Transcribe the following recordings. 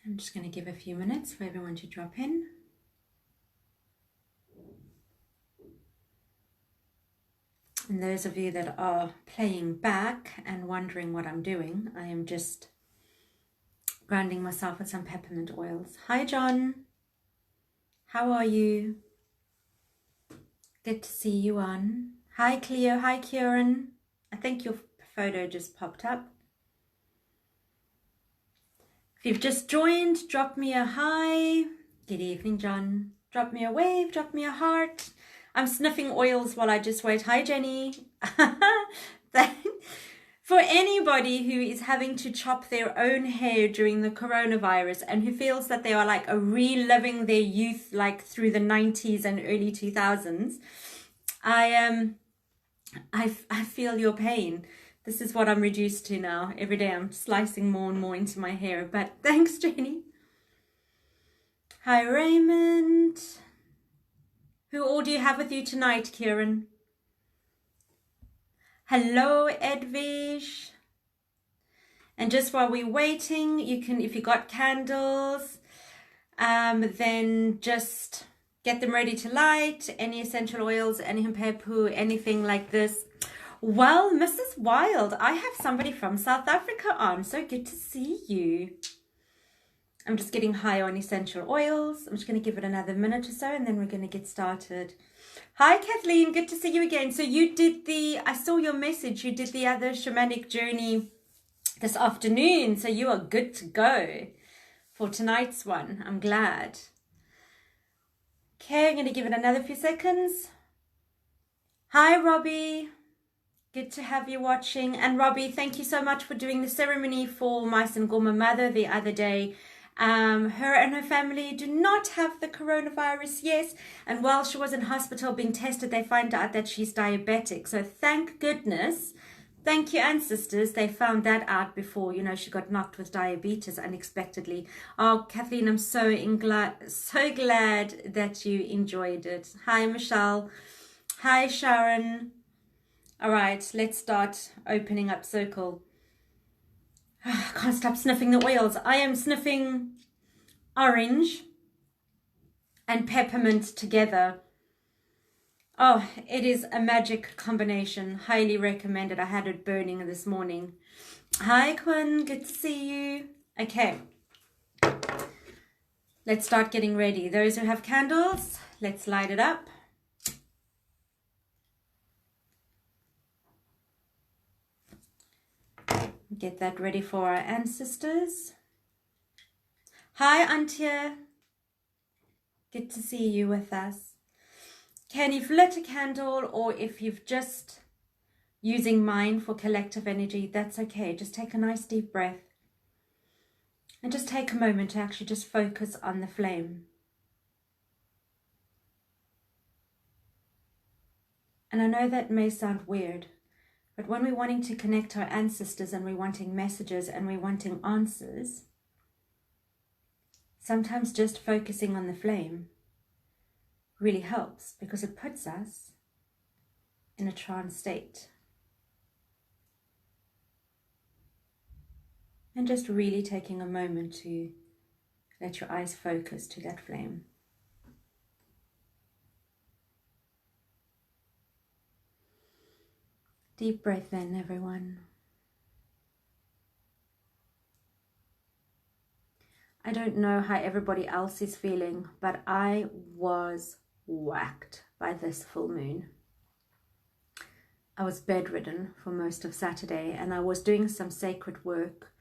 I'm just going to give a few minutes for everyone to drop in. And those of you that are playing back and wondering what I'm doing, I am just grounding myself with some peppermint oils. Hi, John. How are you? Good to see you on. Hi, Cleo. Hi, Kieran. I think your photo just popped up. If you've just joined, drop me a hi. Good evening, John. Drop me a wave, drop me a heart. I'm sniffing oils while I just wait. Hi, Jenny. For anybody who is having to chop their own hair during the coronavirus and who feels that they are like reliving their youth like through the 90s and early 2000s, I feel your pain. This is what I'm reduced to now. Every day I'm slicing more and more into my hair. But thanks, Jenny. Hi, Raymond. Who all do you have with you tonight, Kieran? Hello, Edvish. And just while we're waiting, you can, if you got candles, then just get them ready to light. Any essential oils, any hempepu, anything like this. Well, Mrs. Wild, I have somebody from South Africa on. So good to see you. I'm just getting high on essential oils. I'm just going to give it another minute or so and then we're going to get started. Hi, Kathleen. Good to see you again. So you did I saw your message. You did the other shamanic journey this afternoon. So you are good to go for tonight's one. I'm glad. Okay, I'm going to give it another few seconds. Hi, Robbie. Good to have you watching. And Robbie, thank you so much for doing the ceremony for my Sangoma mother the other day. Her and her family do not have the coronavirus, yes. And while she was in hospital being tested, they find out that she's diabetic. So thank goodness. Thank you, ancestors. They found that out before, she got knocked with diabetes unexpectedly. Oh, Kathleen, I'm so glad that you enjoyed it. Hi, Michelle. Hi, Sharon. All right, let's start opening up circle. I can't stop sniffing the oils. I am sniffing orange and peppermint together. Oh, it is a magic combination. Highly recommended. I had it burning this morning. Hi, Quinn. Good to see you. Okay. Let's start getting ready. Those who have candles, let's light it up. Get that ready for our ancestors. Hi, Antje. Good to see you with us. Okay, and if you've lit a candle or if you've just using mine for collective energy, that's okay. Just take a nice deep breath. And just take a moment to actually just focus on the flame. And I know that may sound weird, but when we're wanting to connect to our ancestors and we're wanting messages and we're wanting answers, sometimes just focusing on the flame really helps because it puts us in a trance state. And just really taking a moment to let your eyes focus to that flame. Deep breath in, everyone. I don't know how everybody else is feeling, but I was whacked by this full moon. I was bedridden for most of Saturday and I was doing some sacred work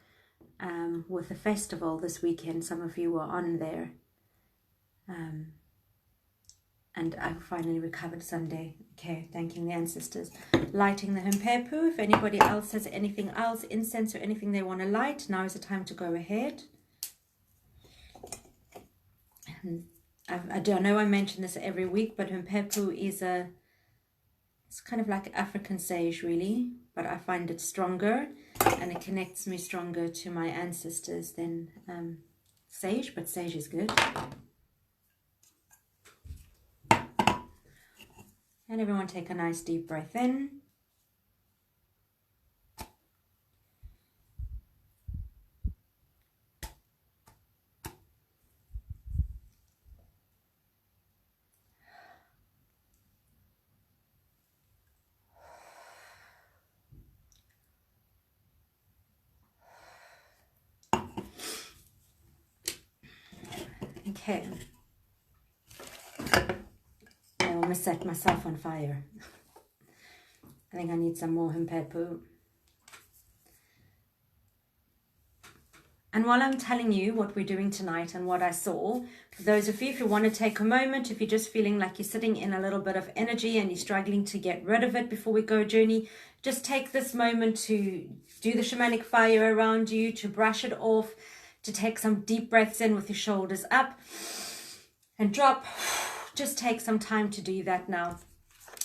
with a festival this weekend. Some of you were on there. And I finally recovered Sunday. Okay, thanking the ancestors. Lighting the hempepu. If anybody else has anything else, incense or anything they want to light, now is the time to go ahead. I don't know, I mention this every week, but hempepu is it's kind of like African sage really, but I find it stronger and it connects me stronger to my ancestors than sage, but sage is good. And everyone take a nice deep breath in. Okay. I almost set myself on fire. I think I need some more himpepu. And while I'm telling you what we're doing tonight and what I saw, for those of you, if you want to take a moment, if you're just feeling like you're sitting in a little bit of energy and you're struggling to get rid of it before we go journey, just take this moment to do the shamanic fire around you, to brush it off, to take some deep breaths in with your shoulders up and drop. Just take some time to do that now.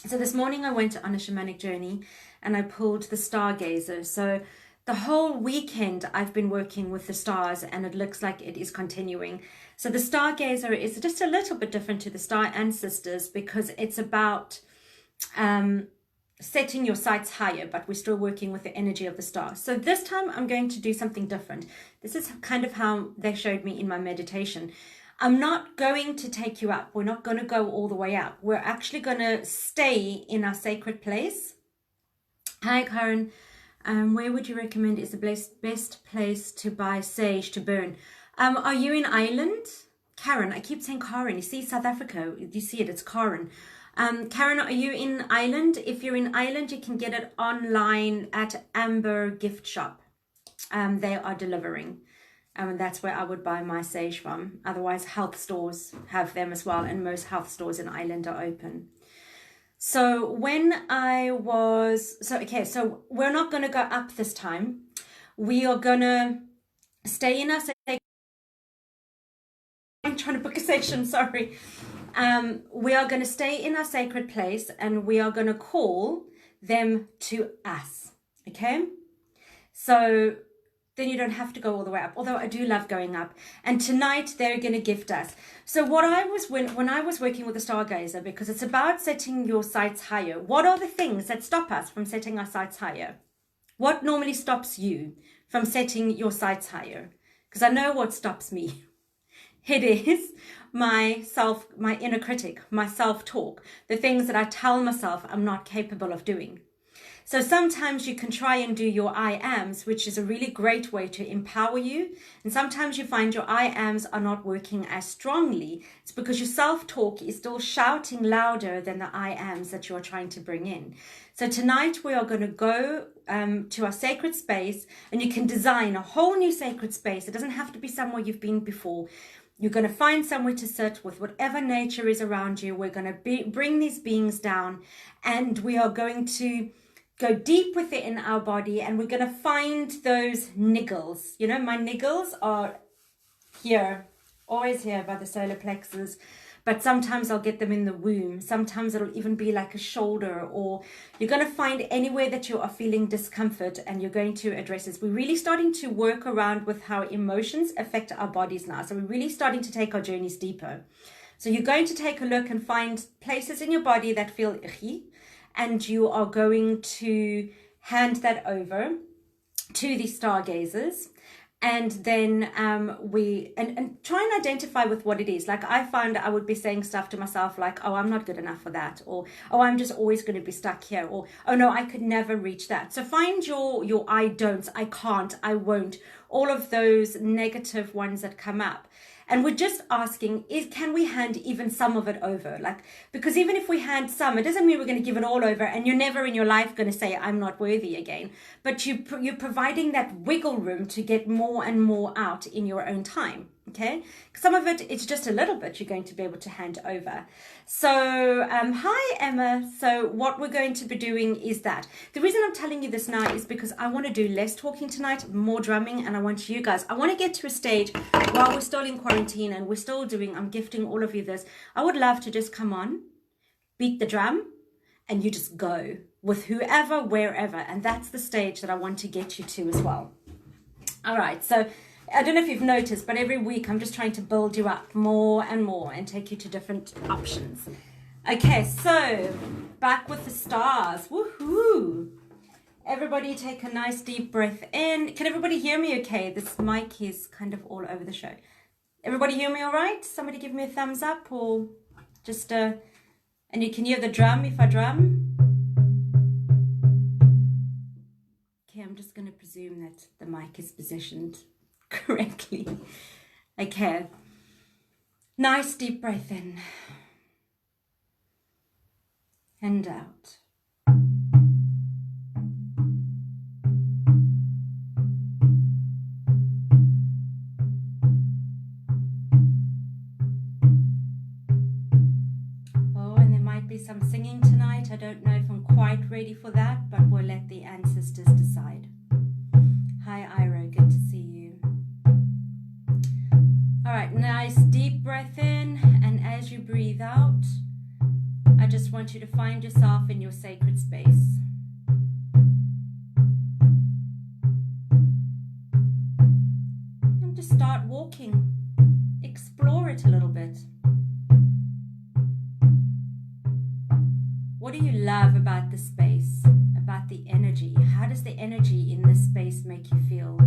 So this morning I went on a shamanic journey and I pulled the stargazer. So the whole weekend I've been working with the stars and it looks like it is continuing. So the stargazer is just a little bit different to the star ancestors because it's about setting your sights higher, but we're still working with the energy of the stars. So this time I'm going to do something different. This is kind of how they showed me in my meditation. I'm not going to take you up. We're not going to go all the way up. We're actually going to stay in our sacred place. Hi, Karen. Where would you recommend is the best place to buy sage to burn? Are you in Ireland? Karen, I keep saying Karen. You see South Africa, you see it, it's Karen. Karen, are you in Ireland? If you're in Ireland, you can get it online at Amber Gift Shop. They are delivering. And that's where I would buy my sage from. Otherwise, health stores have them as well. And most health stores in Ireland are open. So when I was, so we're not going to go up this time. We are going to stay in our sacred. I'm trying to book a session, sorry. We are going to stay in our sacred place and we are going to call them to us. Okay. So then you don't have to go all the way up, although I do love going up. And tonight they're going to gift us. So what I was, when I was working with the stargazer, because it's about setting your sights higher, what are the things that stop us from setting our sights higher? What normally stops you from setting your sights higher? Because I know what stops me. It is my inner critic, my self-talk, the things that I tell myself I'm not capable of doing. So sometimes you can try and do your I ams, which is a really great way to empower you. And sometimes you find your I ams are not working as strongly. It's because your self-talk is still shouting louder than the I ams that you're trying to bring in. So tonight we are going to go to our sacred space, and you can design a whole new sacred space. It doesn't have to be somewhere you've been before. You're going to find somewhere to sit with whatever nature is around you. We're going to bring these beings down, and we are going to go deep within our body, and we're going to find those niggles. You know, my niggles are here, always here by the solar plexus, but sometimes I'll get them in the womb. Sometimes it'll even be like a shoulder, or you're going to find anywhere that you are feeling discomfort, and you're going to address this. We're really starting to work around with how emotions affect our bodies now. So we're really starting to take our journeys deeper. So you're going to take a look and find places in your body that feel icky, and you are going to hand that over to the stargazers. And then we try and identify with what it is. Like I found I would be saying stuff to myself like, oh, I'm not good enough for that. Or, oh, I'm just always going to be stuck here. Or, oh no, I could never reach that. So find your I don'ts, I can't, I won't, all of those negative ones that come up. And we're just asking, can we hand even some of it over? Like, because even if we hand some, it doesn't mean we're going to give it all over, and you're never in your life going to say, I'm not worthy again. But you're providing that wiggle room to get more and more out in your own time. Okay. Some of it, it's just a little bit you're going to be able to hand over. So, hi, Emma. So what we're going to be doing is that. The reason I'm telling you this now is because I want to do less talking tonight, more drumming, and I want you guys, I want to get to a stage while we're still in quarantine and we're still doing, I'm gifting all of you this. I would love to just come on, beat the drum, and you just go with whoever, wherever. And that's the stage that I want to get you to as well. All right. So I don't know if you've noticed, but every week I'm just trying to build you up more and more and take you to different options. Okay, so back with the stars. Woohoo! Everybody take a nice deep breath in. Can everybody hear me okay? This mic is kind of all over the show. Everybody hear me all right? Somebody give me a thumbs up, or just and you can hear the drum if I drum. Okay, I'm just going to presume that the mic is positioned correctly. Okay. Nice deep breath in and out. Oh, and there might be some singing tonight. I don't know if I'm quite ready for that, but we'll let the ancestors decide. Hi, Ira, good to see you. All right, nice deep breath in, and as you breathe out, I just want you to find yourself in your sacred space. And just start walking. Explore it a little bit. What do you love about the space, about the energy? How does the energy in this space make you feel?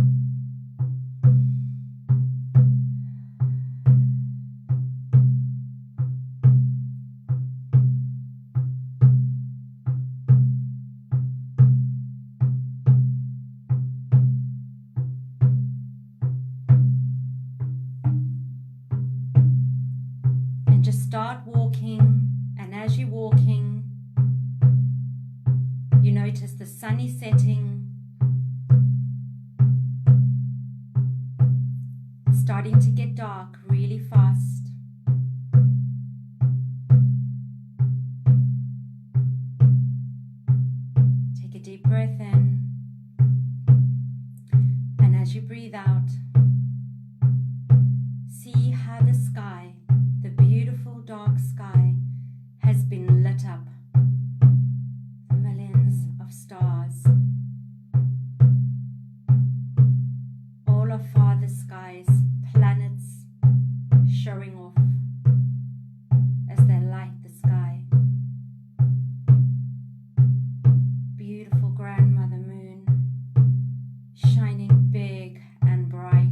And just start walking, and as you're walking, you notice the sun is setting, starting to get dark really fast. Take a deep breath in, and as you breathe out, see how the sky, the beautiful dark sky, has been lit up. Millions of stars. All of Father Sky's planets showing off as they light the sky. Beautiful grandmother moon, shining big and bright.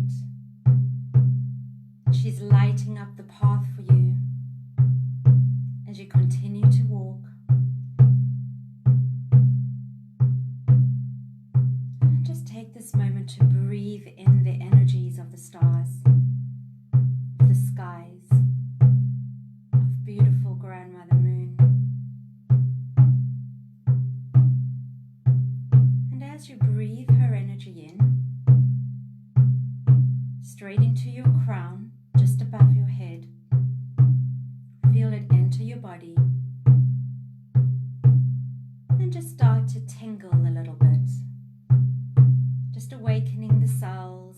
She's lighting up the path for you as you continue to walk. And just take this moment to breathe in the energies of the stars, of the skies, of beautiful grandmother moon. And as you breathe her energy in, straight into your crown, just above your head, feel it enter your body, and just start to tingle a little bit, just awakening the cells.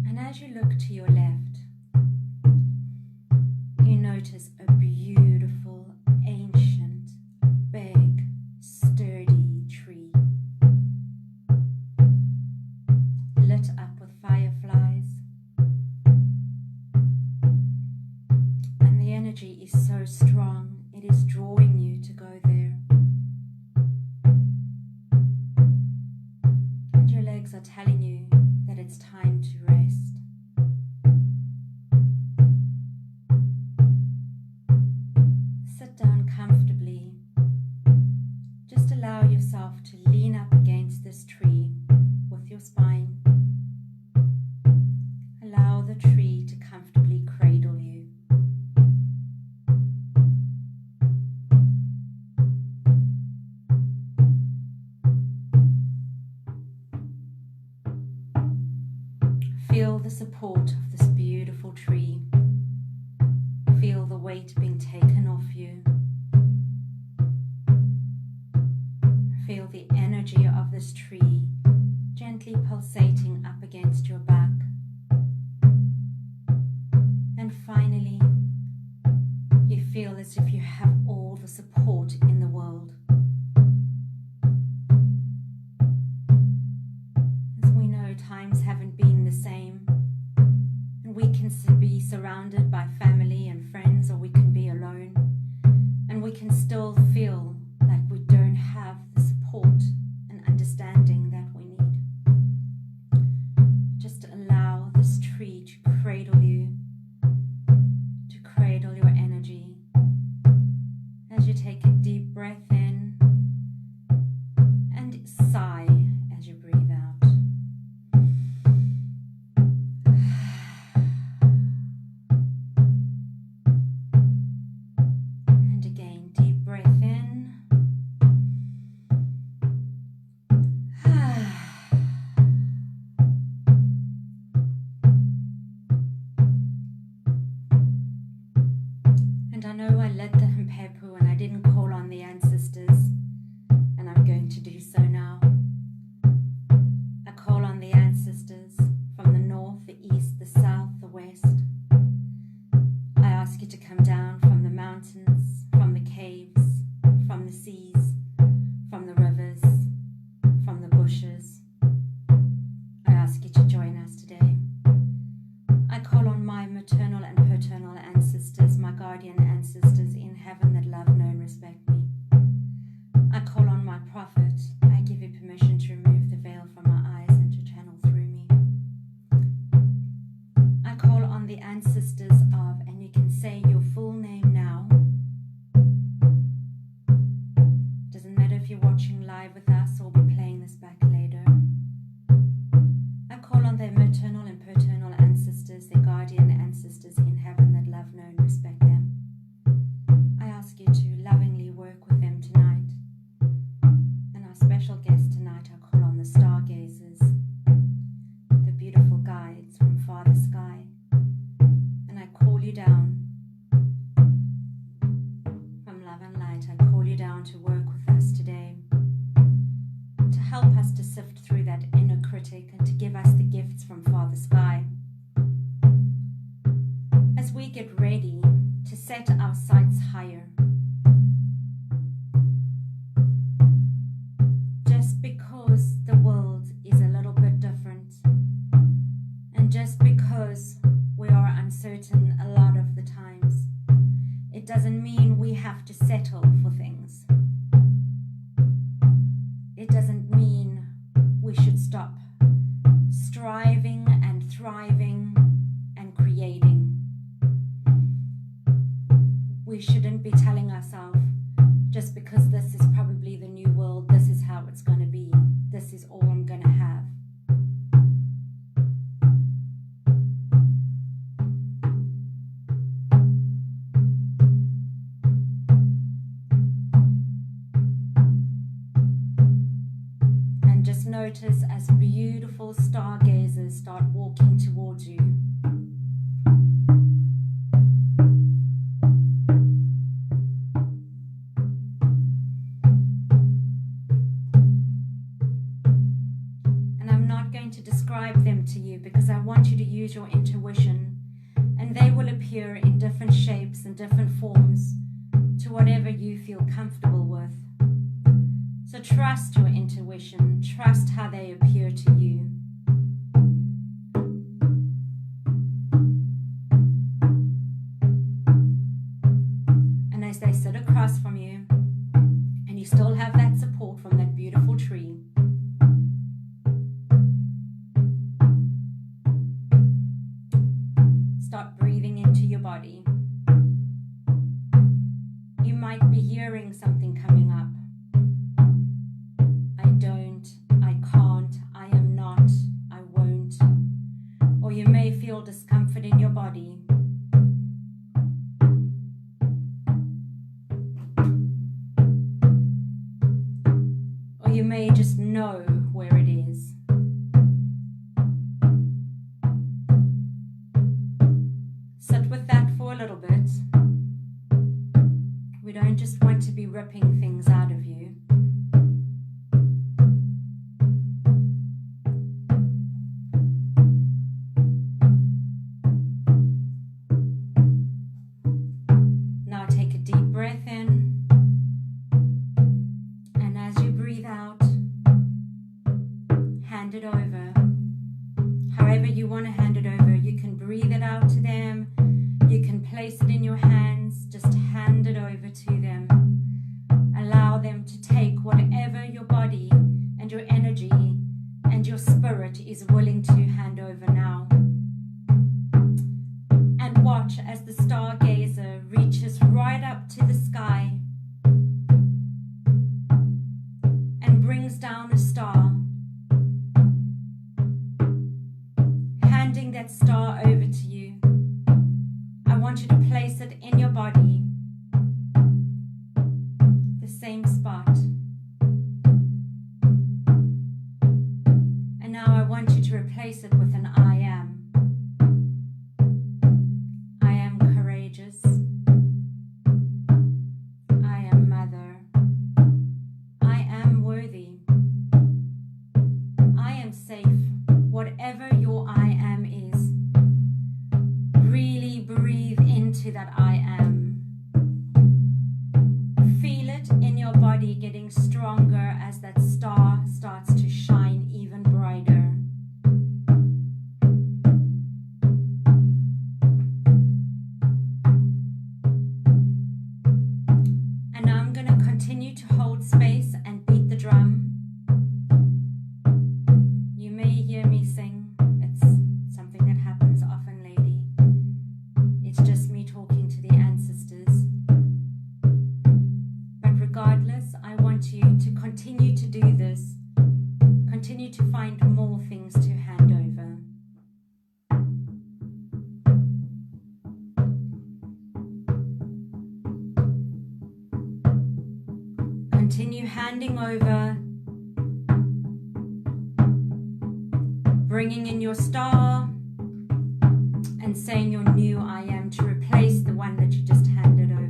And as you look to your left, you notice a beautiful, ancient, big, sturdy tree, lit up with fireflies. And the energy is so strong, it is drawing you to go there. And your legs are telling you that it's time to rest. Sit down comfortably. Just allow yourself to lean up against this tree with your spine. Allow the tree to comfortably cradle you. Feel the support of this beautiful tree. Feel the weight being taken off you. Feel the energy of this tree gently pulsating up against your back. And finally, you feel as if you have all the support in the world. As we know, times haven't been the same, and we can be surrounded by family and friends, or we can be alone, and we can still feel like we don't have the support and understanding that we need. Just allow this tree to cradle you, to cradle your energy. As you take a deep breath notice as beautiful stargazers start walking towards you. And I'm not going to describe them to you because I want you to use your intuition, and they will appear in different shapes and different forms to whatever you feel comfortable with. So trust your intuition, trust how they appear to you. And as they sit across from you, and you still have that support from that beautiful tree, start breathing into your body. You might be hearing something coming up. I don't, I can't, I am not, I won't. Or you may feel discomfort in your body. Or you may just know where it is. Sit with that for a little bit. We don't just want to be ripping things out of you. Now take a deep breath in, and as you breathe out, hand it over. However you want to hand it over, you can breathe it out to them, you can place it in your hands, just hand it over to them. Allow them to take whatever your body and your energy and your spirit is willing to hand over now. And watch as the stargazer reaches right up to the sky and brings down a star, handing that star over to you. I want you to place it in your body, the same spot. And now I want you to replace it with an I am. I am courageous. I am mother. I am worthy. I am safe. Whatever your I am is, really breathe into that I am. Feel it in your body getting stronger as that star starts to shine even brighter. And now I'm going to continue to hold space and beat the drum. You may hear me sing. It's something that happens often, lady. It's just me talking to the ancestors. But regardless, I want you to continue to do this. Continue to find more things to hand over. Continue handing over, bringing in your star, and saying your new I am to replace the one that you just handed over.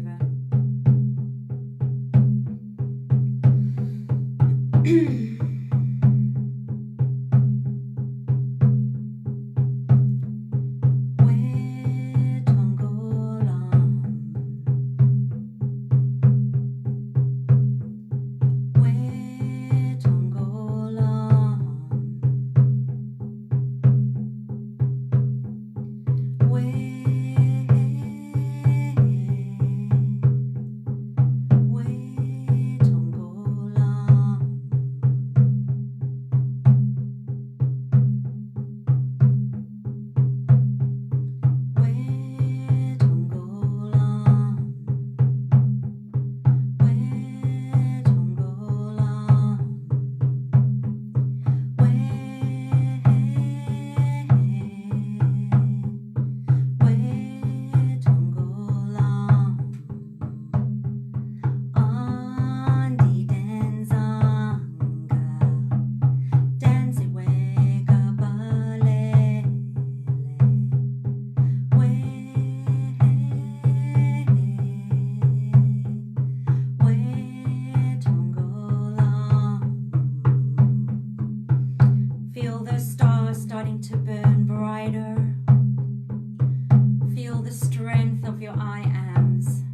those stars starting to burn brighter. Feel the strength of your I ams.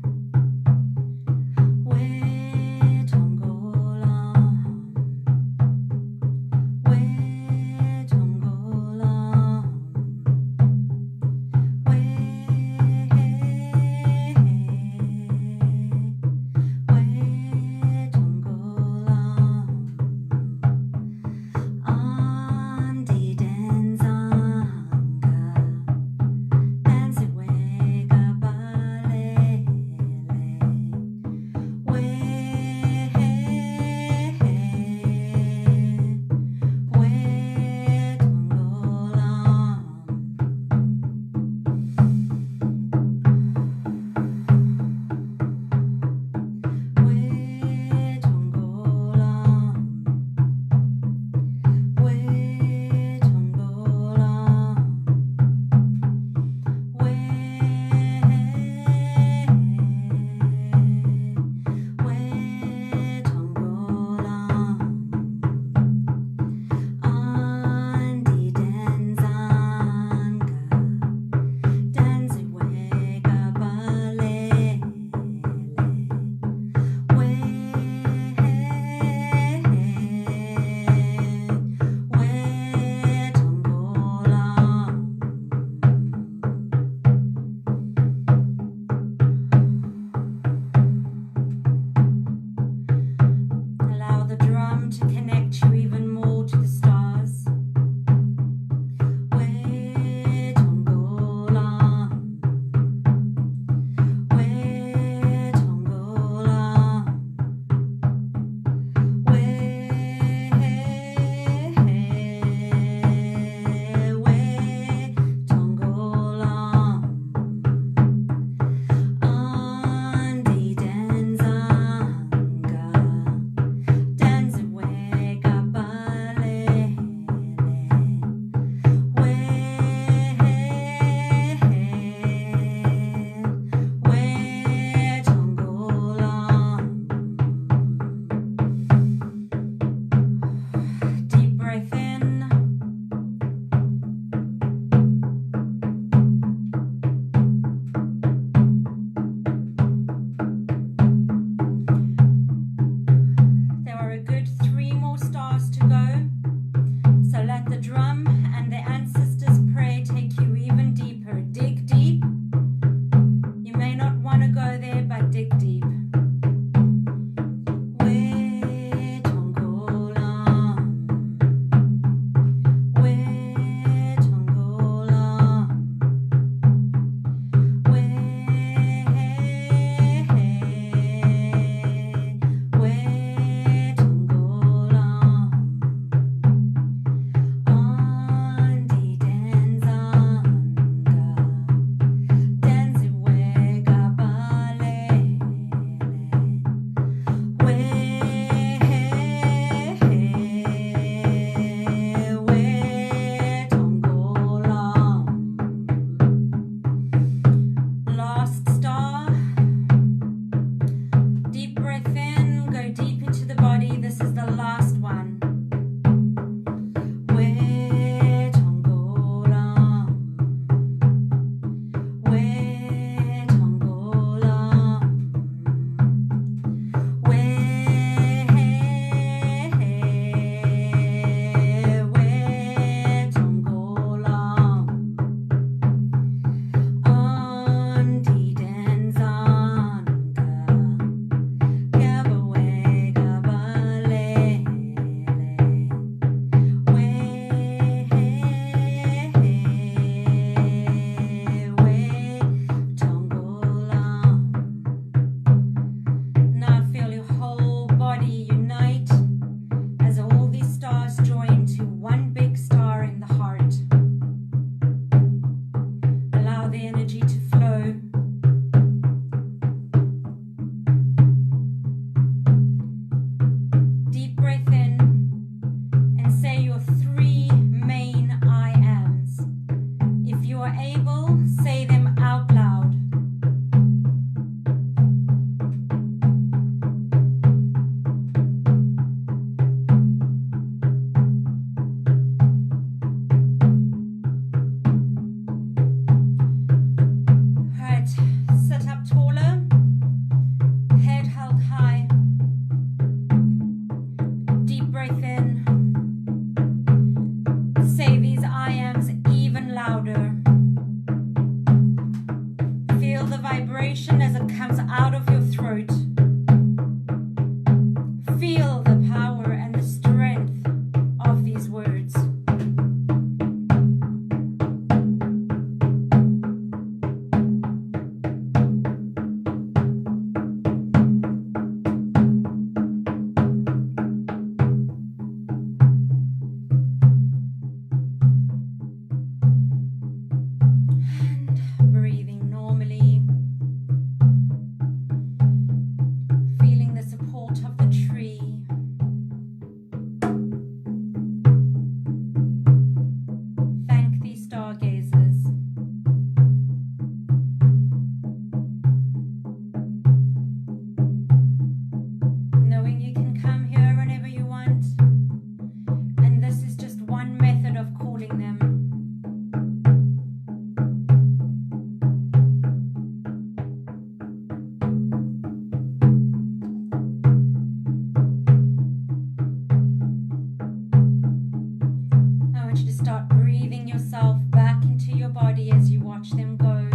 want you to start breathing yourself back into your body as you watch them go.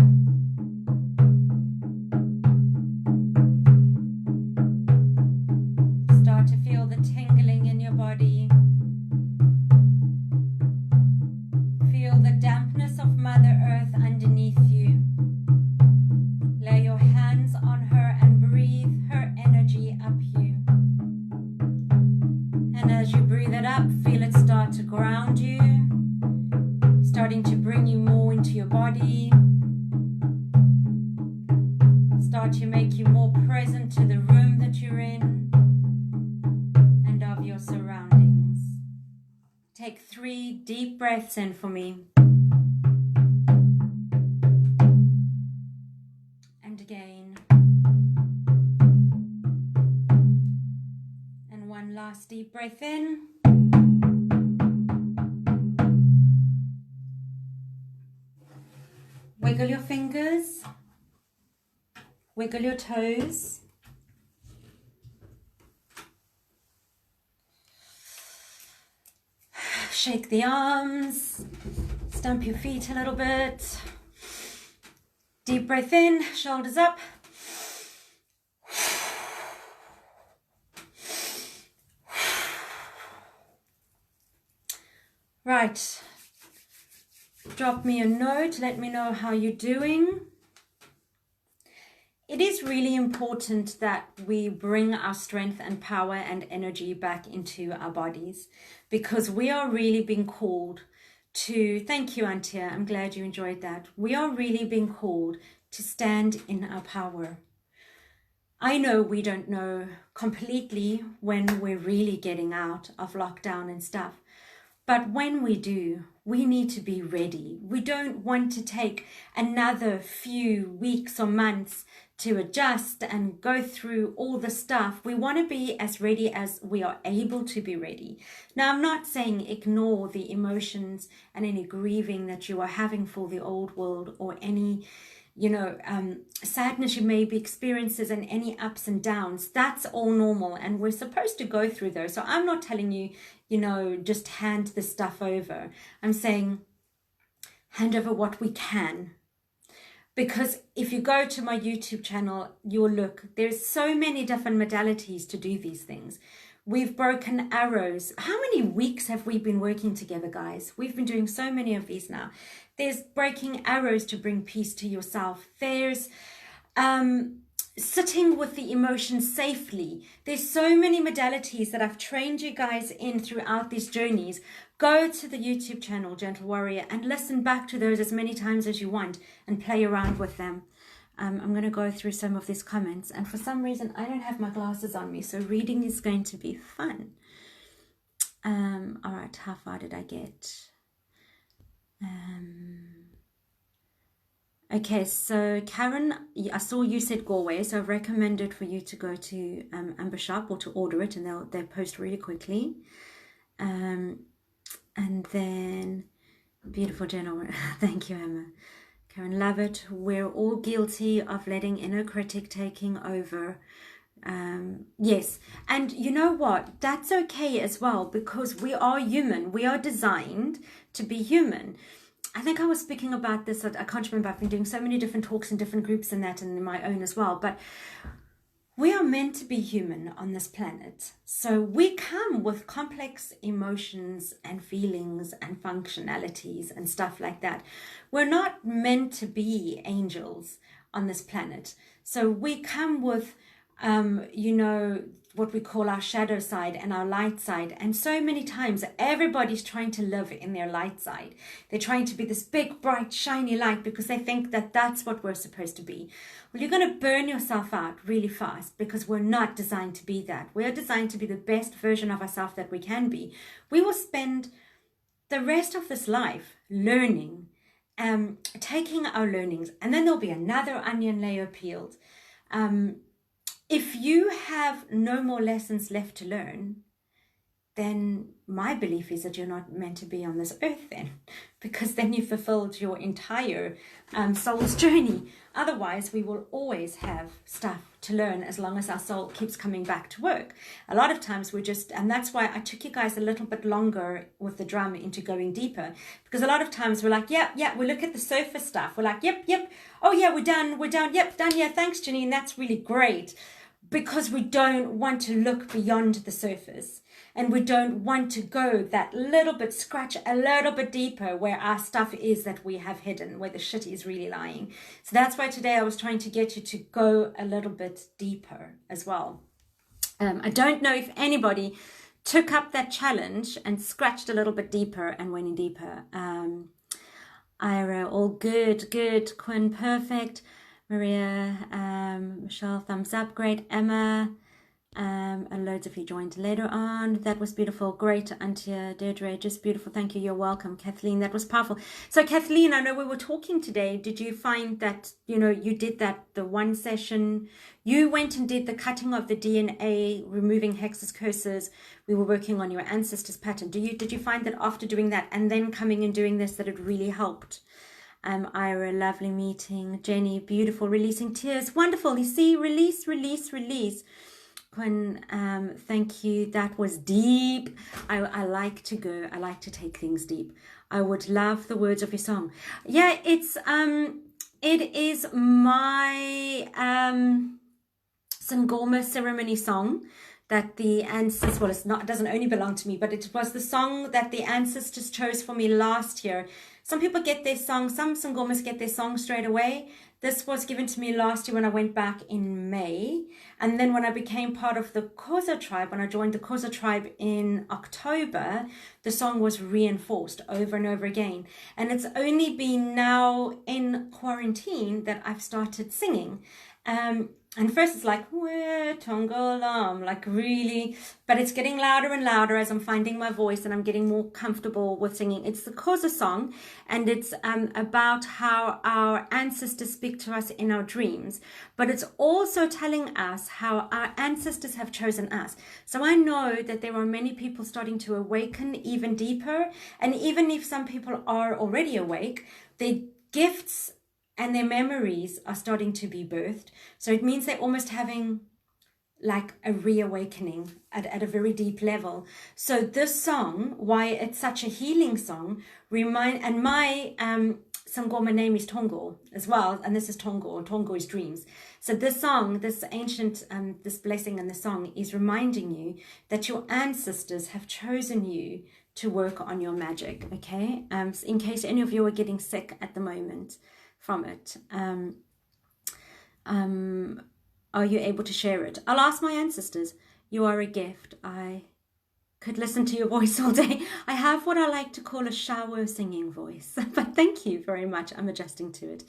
Start to feel the tingling in your body. Feel the dampness of Mother Earth underneath you. Lay your hands on her and breathe her energy up you. And as you breathe it up, feel it start to ground you, starting to bring you more into your body, start to make you more present to the room that you're in and of your surroundings. Take 3 deep breaths in for me. And again. And one last deep breath in. Wiggle your fingers. Wiggle your toes. Shake the arms. Stamp your feet a little bit. Deep breath in, shoulders up. Right. Drop me a note, let me know how you're doing. It is really important that we bring our strength and power and energy back into our bodies, because we are really being called to, thank you Antia, I'm glad you enjoyed that. We are really being called to stand in our power. I know we don't know completely when we're really getting out of lockdown and stuff, but when we do, we need to be ready. We don't want to take another few weeks or months to adjust and go through all the stuff. We want to be as ready as we are able to be ready. Now, I'm not saying ignore the emotions and any grieving that you are having for the old world, or any, sadness you may be experiencing, and any ups and downs. That's all normal, and we're supposed to go through those. So I'm not telling you, just hand the stuff over. I'm saying hand over what we can. Because if you go to my YouTube channel, you'll look, there's so many different modalities to do these things. We've broken arrows. How many weeks have we been working together, guys? We've been doing so many of these now. There's breaking arrows to bring peace to yourself. There's sitting with the emotions safely. There's so many modalities that I've trained you guys in throughout these journeys. Go to the YouTube channel, Gentle Warrior, and listen back to those as many times as you want and play around with them. I'm going to go through some of these comments, and for some reason I don't have my glasses on me, so reading is going to be fun. All right, how far did I get? Okay, so Karen, I saw you said Galway, so I've recommended for you to go to Amber Shop, or to order it, and they'll post really quickly. And then beautiful journal. Thank you, Emma. Karen, love it. We're all guilty of letting inner critic taking over. Yes, and you know what? That's okay as well, because we are human. We are designed to be human. I think I was speaking about this, I can't remember, I've been doing so many different talks in different groups and that, and in my own as well, but we are meant to be human on this planet. So we come with complex emotions and feelings and functionalities and stuff like that. We're not meant to be angels on this planet. So we come with, what we call our shadow side and our light side. And so many times everybody's trying to live in their light side. They're trying to be this big, bright, shiny light because they think that that's what we're supposed to be. Well, you're going to burn yourself out really fast, because we're not designed to be that. We're designed to be the best version of ourselves that we can be. We will spend the rest of this life learning, taking our learnings, and then there'll be another onion layer peeled. If you have no more lessons left to learn, then my belief is that you're not meant to be on this earth then, because then you fulfilled your entire soul's journey. Otherwise, we will always have stuff to learn as long as our soul keeps coming back to work. A lot of times we're just, and that's why I took you guys a little bit longer with the drum into going deeper, because a lot of times we're like, yeah, we look at the surface stuff. We're like, yep, oh yeah, we're done, yep, done, yeah, thanks, Janine, that's really great. Because we don't want to look beyond the surface, and we don't want to go that little bit, scratch a little bit deeper where our stuff is that we have hidden, where the shit is really lying. So that's why today I was trying to get you to go a little bit deeper as well. I don't know if anybody took up that challenge and scratched a little bit deeper and went in deeper. Ira, all good. Quinn, perfect. Maria, Michelle, thumbs up, great. Emma, and loads of you joined later on. That was beautiful, great. Antia, Deirdre, just beautiful, thank you, you're welcome. Kathleen, that was powerful. So Kathleen, I know we were talking today. Did you find that, you did the one session, you went and did the cutting of the DNA, removing hexes, curses, we were working on your ancestors pattern. Did you find that after doing that and then coming and doing this, that it really helped? Ira, lovely meeting. Jenny, beautiful, releasing tears. Wonderful. You see, release. Quinn, thank you. That was deep. I like to go. I like to take things deep. I would love the words of your song. Yeah, it is my Sangoma ceremony song that the ancestors, well, it doesn't only belong to me, but it was the song that the ancestors chose for me last year. Some people get their song, some Sangomas get their song straight away. This was given to me last year when I went back in May. And then when I became part of the Kosa tribe, when I joined the Kosa tribe in October, the song was reinforced over and over again. And it's only been now in quarantine that I've started singing. And first it's like, Tongolam, like really, but it's getting louder and louder as I'm finding my voice and I'm getting more comfortable with singing. It's the Kosa song, and it's about how our ancestors speak to us in our dreams, but it's also telling us how our ancestors have chosen us. So I know that there are many people starting to awaken even deeper, and even if some people are already awake, their gifts and their memories are starting to be birthed. So it means they're almost having like a reawakening at a very deep level. So this song, why it's such a healing song, and my Sangoma name is Tongo as well, and this is Tongo. Tongo is dreams. So this song, this ancient, this blessing in the song is reminding you that your ancestors have chosen you to work on your magic, okay? In case any of you are getting sick at the moment from it. Are you able to share it? I'll ask my ancestors. You are a gift. I could listen to your voice all day. I have what I like to call a shower singing voice, but thank you very much. I'm adjusting to it.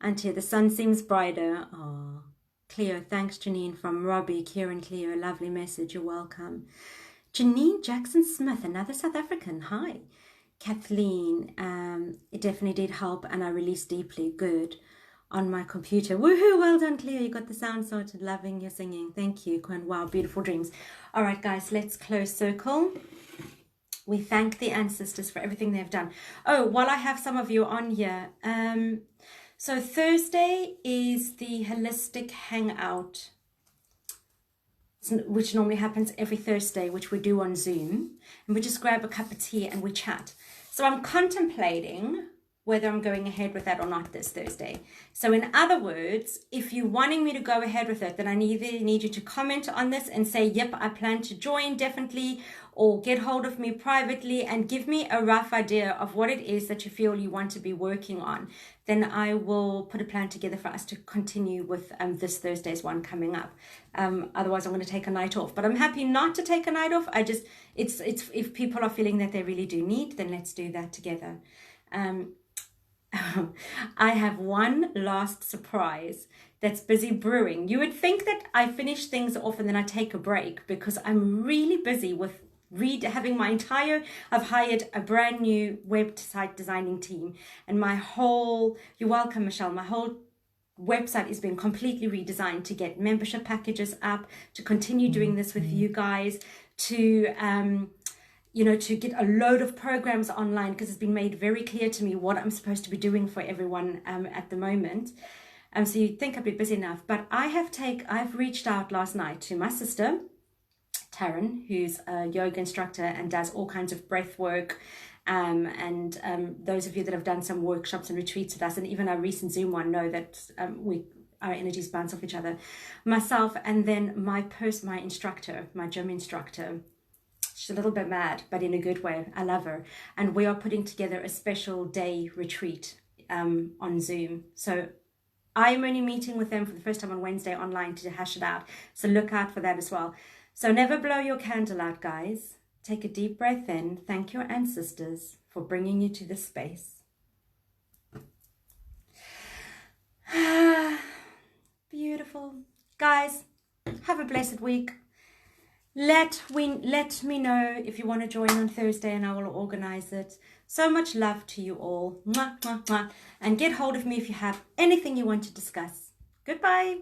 Auntie, the sun seems brighter. Oh, Cleo, thanks Janine from Robbie, Kieran, Cleo, lovely message. You're welcome. Janine Jackson Smith, another South African. Hi. Kathleen, it definitely did help, and I released deeply. Good. On my computer. Woohoo, well done, Cleo. You got the sound sorted. Loving your singing. Thank you, Quinn. Wow, beautiful dreams. All right, guys, let's close circle. We thank the ancestors for everything they've done. Oh, while I have some of you on here, so Thursday is the holistic hangout, which normally happens every Thursday, which we do on Zoom, and we just grab a cup of tea and we chat. So I'm contemplating whether I'm going ahead with that or not this Thursday. So in other words, if you're wanting me to go ahead with it, then I either need you to comment on this and say, yep, I plan to join definitely, or get hold of me privately and give me a rough idea of what it is that you feel you want to be working on. Then I will put a plan together for us to continue with this Thursday's one coming up. Otherwise, I'm going to take a night off. But I'm happy not to take a night off. It's if people are feeling that they really do need, then let's do that together. I have one last surprise that's busy brewing. You would think that I finish things off and then I take a break, because I'm really busy with having my entire, I've hired a brand new website designing team, and my whole, you're welcome, Michelle, my whole website is being completely redesigned to get membership packages up, to continue doing this with you guys, to you know, to get a load of programs online, because it's been made very clear to me what I'm supposed to be doing for everyone at the moment. So you'd think I'd be busy enough, but I've reached out last night to my sister, Taryn, who's a yoga instructor and does all kinds of breath work. And those of you that have done some workshops and retreats with us, and even our recent Zoom one, know that our energies bounce off each other. Myself, and then my instructor, my gym instructor. She's a little bit mad, but in a good way. I love her. And we are putting together a special day retreat on Zoom. So I'm only meeting with them for the first time on Wednesday online to hash it out. So look out for that as well. So never blow your candle out, guys. Take a deep breath in. Thank your ancestors for bringing you to this space. Beautiful. Guys, have a blessed week. Let me know if you want to join on Thursday and I will organize it. So much love to you all. Mwah, mwah, mwah. And get hold of me if you have anything you want to discuss. Goodbye.